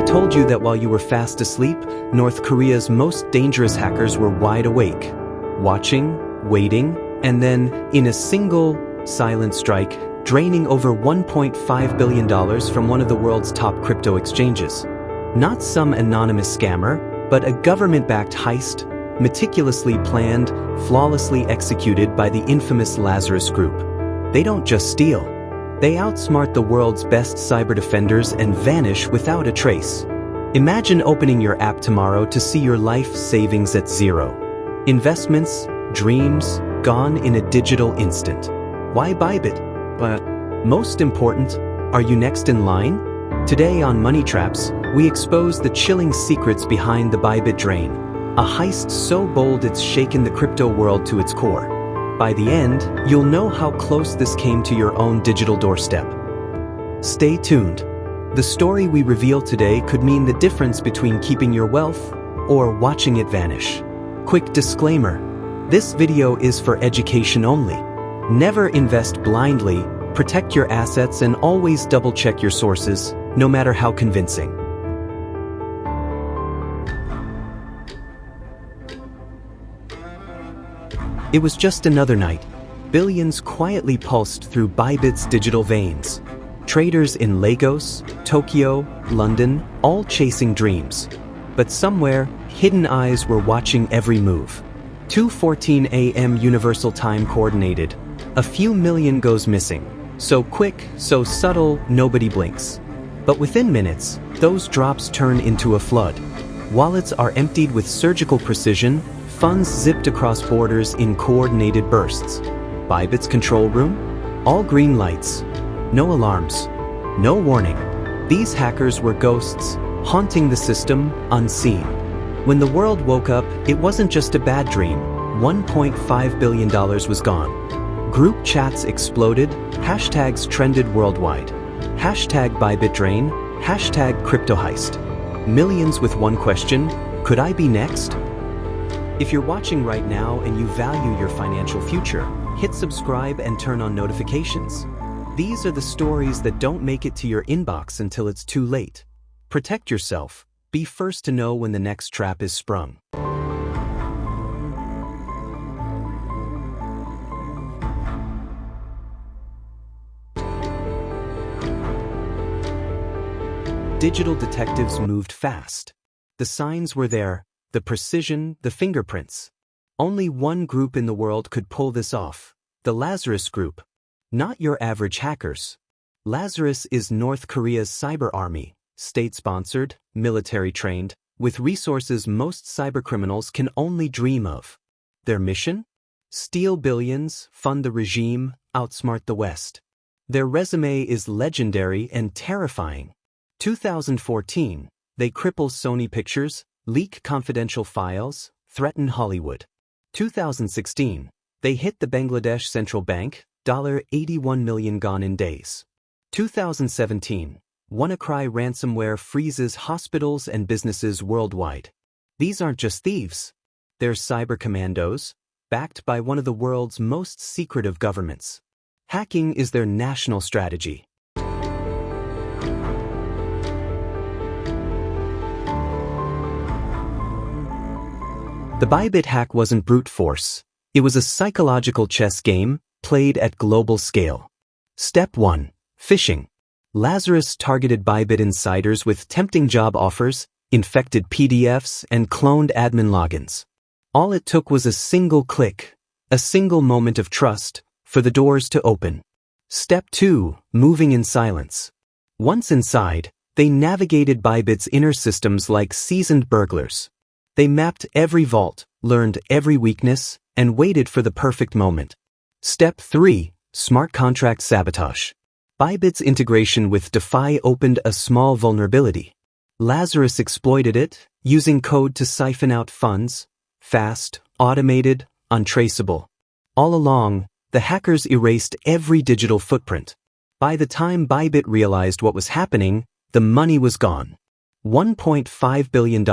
I told you that while you were fast asleep, North Korea's most dangerous hackers were wide awake, watching, waiting, and then, in a single, silent strike, draining over $1.5 billion from one of the world's top crypto exchanges. Not some anonymous scammer, but a government-backed heist, meticulously planned, flawlessly executed by the infamous Lazarus Group. They don't just steal. They outsmart the world's best cyber defenders and vanish without a trace. Imagine opening your app tomorrow to see your life savings at zero. Investments, dreams, gone in a digital instant. Why ByBit? But most important, are you next in line? Today on Money Traps, we expose the chilling secrets behind the ByBit drain, a heist so bold it's shaken the crypto world to its core. By the end, you'll know how close this came to your own digital doorstep. Stay tuned. The story we reveal today could mean the difference between keeping your wealth or watching it vanish. Quick disclaimer: this video is for education only. Never invest blindly, protect your assets, and always double-check your sources, no matter how convincing. It was just another night. Billions quietly pulsed through ByBit's digital veins. Traders in Lagos, Tokyo, London, all chasing dreams. But somewhere, hidden eyes were watching every move. 2:14 a.m. Universal Time coordinated. A few million goes missing. So quick, so subtle, nobody blinks. But within minutes, those drops turn into a flood. Wallets are emptied with surgical precision, funds zipped across borders in coordinated bursts. ByBit's control room? All green lights. No alarms. No warning. These hackers were ghosts, haunting the system, unseen. When the world woke up, it wasn't just a bad dream. $1.5 billion was gone. Group chats exploded, hashtags trended worldwide. Hashtag ByBit drain, hashtag crypto heist. Millions with one question: could I be next? If you're watching right now and you value your financial future, hit subscribe and turn on notifications. These are the stories that don't make it to your inbox until it's too late. Protect yourself. Be first to know when the next trap is sprung. Digital detectives moved fast. The signs were there. The precision, the fingerprints. Only one group in the world could pull this off: the Lazarus Group. Not your average hackers. Lazarus is North Korea's cyber army, state-sponsored, military-trained, with resources most cybercriminals can only dream of. Their mission? Steal billions, fund the regime, outsmart the West. Their resume is legendary and terrifying. 2014, they cripple Sony Pictures, leak confidential files, threaten Hollywood. 2016, they hit the Bangladesh Central Bank, $81 million gone in days. 2017, WannaCry ransomware freezes hospitals and businesses worldwide. These aren't just thieves. They're cyber commandos, backed by one of the world's most secretive governments. Hacking is their national strategy. The ByBit hack wasn't brute force. It was a psychological chess game, played at global scale. Step 1. Phishing. Lazarus targeted ByBit insiders with tempting job offers, infected PDFs, and cloned admin logins. All it took was a single click, a single moment of trust, for the doors to open. Step 2. Moving in silence. Once inside, they navigated ByBit's inner systems like seasoned burglars. They mapped every vault, learned every weakness, and waited for the perfect moment. Step 3. Smart contract sabotage. ByBit's integration with DeFi opened a small vulnerability. Lazarus exploited it, using code to siphon out funds. Fast, automated, untraceable. All along, the hackers erased every digital footprint. By the time ByBit realized what was happening, the money was gone. $1.5 billion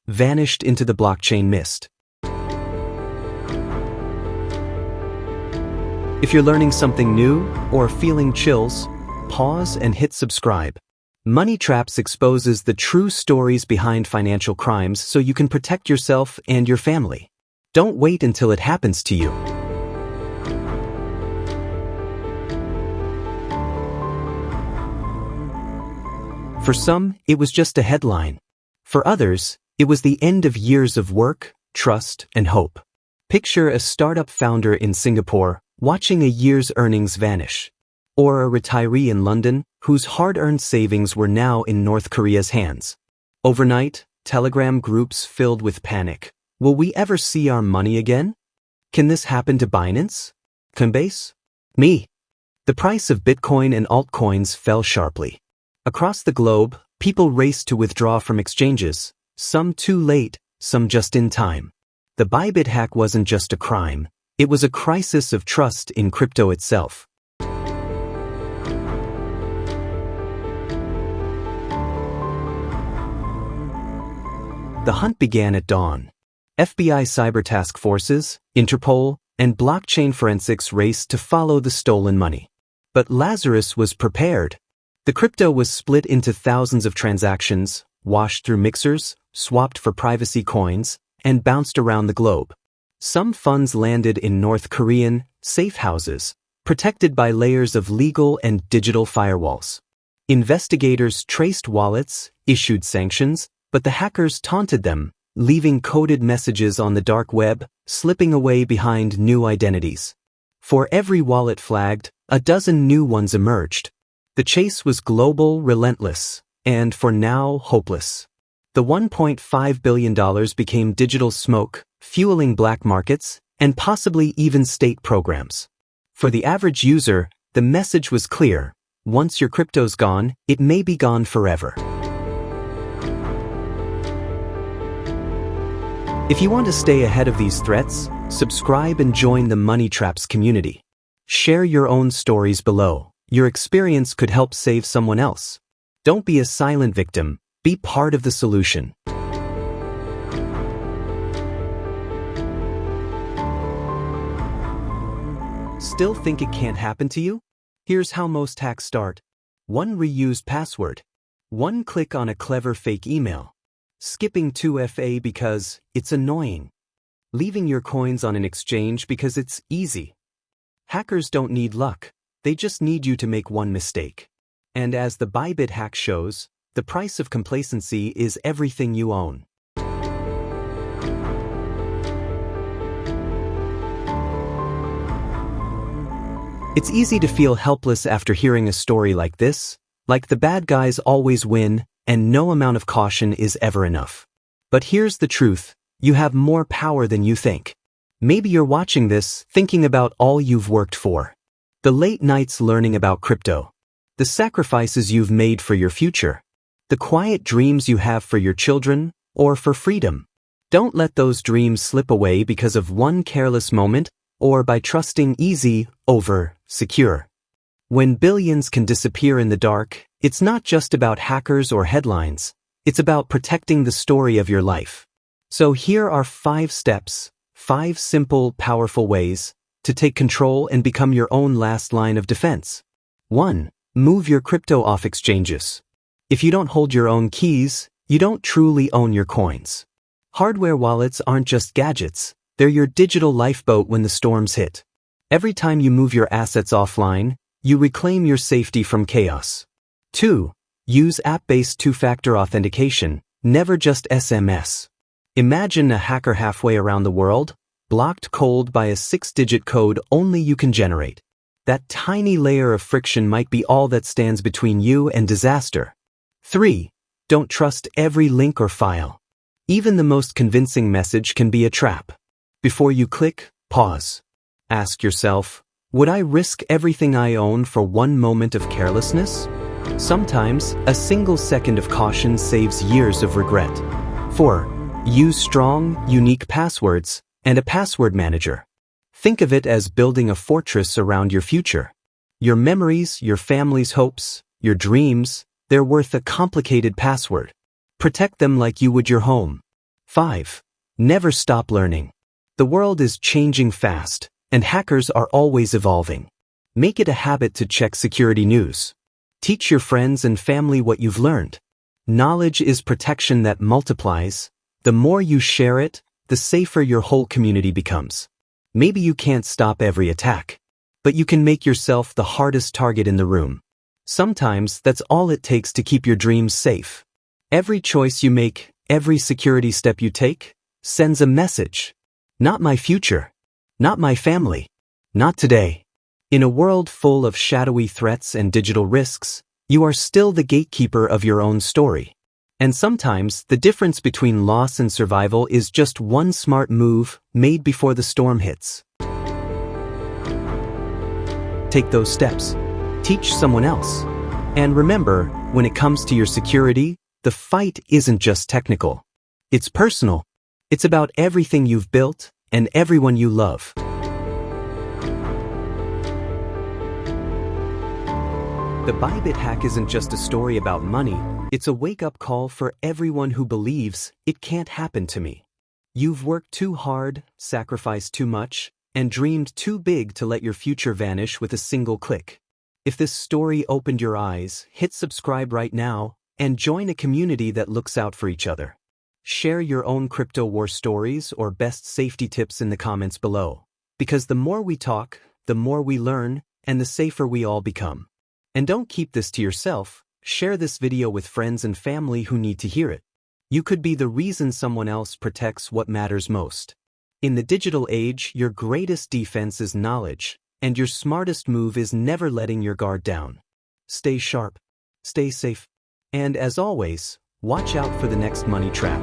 vanished into the blockchain mist. If you're learning something new or feeling chills, pause and hit subscribe. Money Traps exposes the true stories behind financial crimes so you can protect yourself and your family. Don't wait until it happens to you. For some, it was just a headline. For others, it was the end of years of work, trust, and hope. Picture a startup founder in Singapore watching a year's earnings vanish. Or a retiree in London whose hard-earned savings were now in North Korea's hands. Overnight, Telegram groups filled with panic. Will we ever see our money again? Can this happen to Binance? Coinbase? Me? The price of Bitcoin and altcoins fell sharply. Across the globe, people raced to withdraw from exchanges, some too late, some just in time. The ByBit hack wasn't just a crime, it was a crisis of trust in crypto itself. The hunt began at dawn. FBI cyber task forces, Interpol, and blockchain forensics raced to follow the stolen money. But Lazarus was prepared. The crypto was split into thousands of transactions, washed through mixers, swapped for privacy coins, and bounced around the globe. Some funds landed in North Korean safe houses, protected by layers of legal and digital firewalls. Investigators traced wallets, issued sanctions, but the hackers taunted them, leaving coded messages on the dark web, slipping away behind new identities. For every wallet flagged, a dozen new ones emerged. The chase was global, relentless, and for now, hopeless. The $1.5 billion became digital smoke, fueling black markets, and possibly even state programs. For the average user, the message was clear. Once your crypto's gone, it may be gone forever. If you want to stay ahead of these threats, subscribe and join the Money Traps community. Share your own stories below. Your experience could help save someone else. Don't be a silent victim, be part of the solution. Still think it can't happen to you? Here's how most hacks start. 1 reused password. 1 click on a clever fake email. Skipping 2FA because it's annoying. Leaving your coins on an exchange because it's easy. Hackers don't need luck, they just need you to make one mistake. And as the ByBit hack shows, the price of complacency is everything you own. It's easy to feel helpless after hearing a story like this, like the bad guys always win, and no amount of caution is ever enough. But here's the truth, you have more power than you think. Maybe you're watching this, thinking about all you've worked for. The late nights learning about crypto. The sacrifices you've made for your future. The quiet dreams you have for your children, or for freedom. Don't let those dreams slip away because of one careless moment, or by trusting easy over secure. When billions can disappear in the dark, it's not just about hackers or headlines, it's about protecting the story of your life. So here are 5 steps, 5 simple, powerful ways to take control and become your own last line of defense. 1. Move your crypto off exchanges. If you don't hold your own keys, you don't truly own your coins. Hardware wallets aren't just gadgets, they're your digital lifeboat when the storms hit. Every time you move your assets offline, you reclaim your safety from chaos. 2. Use app-based 2-factor authentication, never just SMS. Imagine a hacker halfway around the world, blocked cold by a 6-digit code only you can generate. That tiny layer of friction might be all that stands between you and disaster. 3. Don't trust every link or file. Even the most convincing message can be a trap. Before you click, pause. Ask yourself, would I risk everything I own for one moment of carelessness? Sometimes, a single second of caution saves years of regret. 4. Use strong, unique passwords and a password manager. Think of it as building a fortress around your future. Your memories, your family's hopes, your dreams, they're worth a complicated password. Protect them like you would your home. 5. Never stop learning. The world is changing fast, and hackers are always evolving. Make it a habit to check security news. Teach your friends and family what you've learned. Knowledge is protection that multiplies. The more you share it, the safer your whole community becomes. Maybe you can't stop every attack, but you can make yourself the hardest target in the room. Sometimes that's all it takes to keep your dreams safe. Every choice you make, every security step you take, sends a message. Not my future. Not my family. Not today. In a world full of shadowy threats and digital risks, you are still the gatekeeper of your own story. And sometimes the difference between loss and survival is just one smart move made before the storm hits. Take those steps. Teach someone else. And remember, when it comes to your security, the fight isn't just technical. It's personal. It's about everything you've built and everyone you love. The ByBit hack isn't just a story about money, it's a wake-up call for everyone who believes it can't happen to me. You've worked too hard, sacrificed too much, and dreamed too big to let your future vanish with a single click. If this story opened your eyes, hit subscribe right now and join a community that looks out for each other. Share your own crypto war stories or best safety tips in the comments below, because the more we talk, the more we learn, and the safer we all become. And don't keep this to yourself, share this video with friends and family who need to hear it. You could be the reason someone else protects what matters most. In the digital age, your greatest defense is knowledge, and your smartest move is never letting your guard down. Stay sharp, stay safe, and as always, watch out for the next money trap.